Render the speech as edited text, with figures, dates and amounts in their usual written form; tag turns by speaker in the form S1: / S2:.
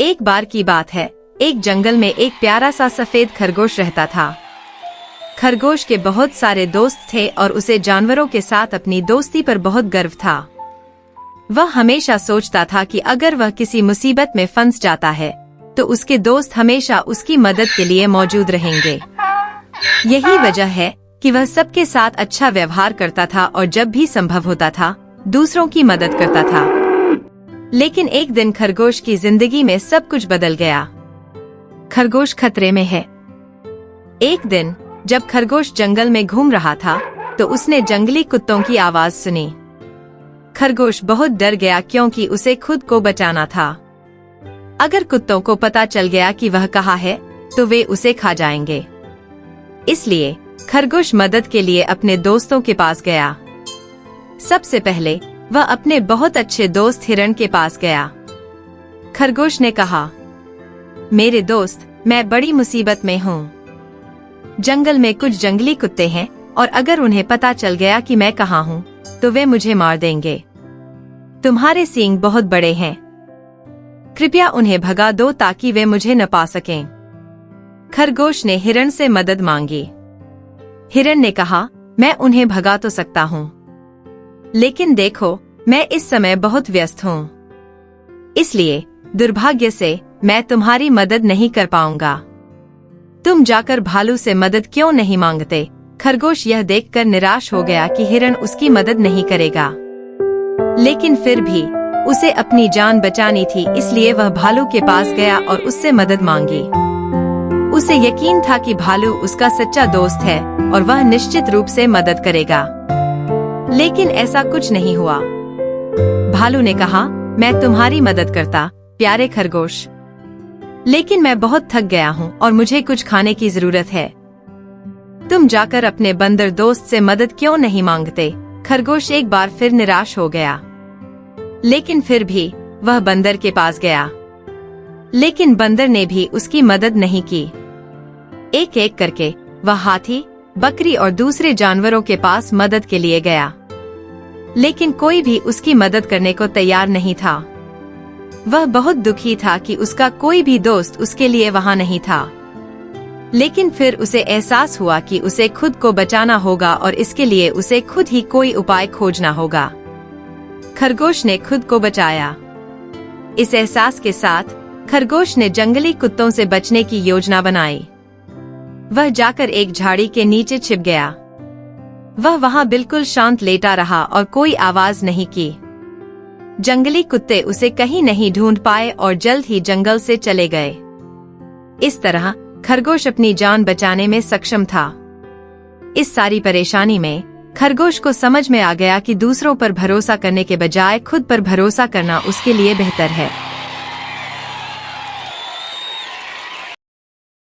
S1: एक बार की बात है, एक जंगल में एक प्यारा सा सफेद खरगोश रहता था। खरगोश के बहुत सारे दोस्त थे और उसे जानवरों के साथ अपनी दोस्ती पर बहुत गर्व था। वह हमेशा सोचता था कि अगर वह किसी मुसीबत में फंस जाता है तो उसके दोस्त हमेशा उसकी मदद के लिए मौजूद रहेंगे। यही वजह है कि वह सबके साथ अच्छा व्यवहार करता था और जब भी संभव होता था दूसरों की मदद करता था। लेकिन एक दिन खरगोश की जिंदगी में सब कुछ बदल गया। खरगोश खतरे में है। एक दिन जब खरगोश जंगल में घूम रहा था तो उसने जंगली कुत्तों की आवाज सुनी। खरगोश बहुत डर गया क्योंकि उसे खुद को बचाना था। अगर कुत्तों को पता चल गया कि वह कहाँ है तो वे उसे खा जाएंगे। इसलिए खरगोश मदद के लिए अपने दोस्तों के पास गया। सबसे पहले वह अपने बहुत अच्छे दोस्त हिरण के पास गया। खरगोश ने कहा, मेरे दोस्त, मैं बड़ी मुसीबत में हूँ। जंगल में कुछ जंगली कुत्ते हैं और अगर उन्हें पता चल गया कि मैं कहाँ हूँ तो वे मुझे मार देंगे। तुम्हारे सींग बहुत बड़े हैं, कृपया उन्हें भगा दो ताकि वे मुझे न पा सकें। खरगोश ने हिरण से मदद मांगी। हिरण ने कहा, मैं उन्हें भगा तो सकता हूँ, लेकिन देखो मैं इस समय बहुत व्यस्त हूँ, इसलिए दुर्भाग्य से मैं तुम्हारी मदद नहीं कर पाऊंगा। तुम जाकर भालू से मदद क्यों नहीं मांगते? खरगोश यह देखकर निराश हो गया कि हिरण उसकी मदद नहीं करेगा, लेकिन फिर भी उसे अपनी जान बचानी थी, इसलिए वह भालू के पास गया और उससे मदद मांगी। उसे यकीन था कि भालू उसका सच्चा दोस्त है और वह निश्चित रूप से मदद करेगा, लेकिन ऐसा कुछ नहीं हुआ। भालू ने कहा, मैं तुम्हारी मदद करता प्यारे खरगोश, लेकिन मैं बहुत थक गया हूँ और मुझे कुछ खाने की जरूरत है। तुम जाकर अपने बंदर दोस्त से मदद क्यों नहीं मांगते? खरगोश एक बार फिर निराश हो गया, लेकिन फिर भी वह बंदर के पास गया, लेकिन बंदर ने भी उसकी मदद नहीं की। एक एक करके वह हाथी, बकरी और दूसरे जानवरों के पास मदद के लिए गया, लेकिन कोई भी उसकी मदद करने को तैयार नहीं था। वह बहुत दुखी था कि उसका कोई भी दोस्त उसके लिए वहां नहीं था, लेकिन फिर उसे एहसास हुआ कि उसे खुद को बचाना होगा और इसके लिए उसे खुद ही कोई उपाय खोजना होगा। खरगोश ने खुद को बचाया। इस एहसास के साथ खरगोश ने जंगली कुत्तों से बचने की योजना बनाई। वह जाकर एक झाड़ी के नीचे छिप गया। वह वहां बिल्कुल शांत लेटा रहा और कोई आवाज नहीं की। जंगली कुत्ते उसे कहीं नहीं ढूंढ पाए और जल्द ही जंगल से चले गए। इस तरह खरगोश अपनी जान बचाने में सक्षम था। इस सारी परेशानी में खरगोश को समझ में आ गया कि दूसरों पर भरोसा करने के बजाय खुद पर भरोसा करना उसके लिए बेहतर है।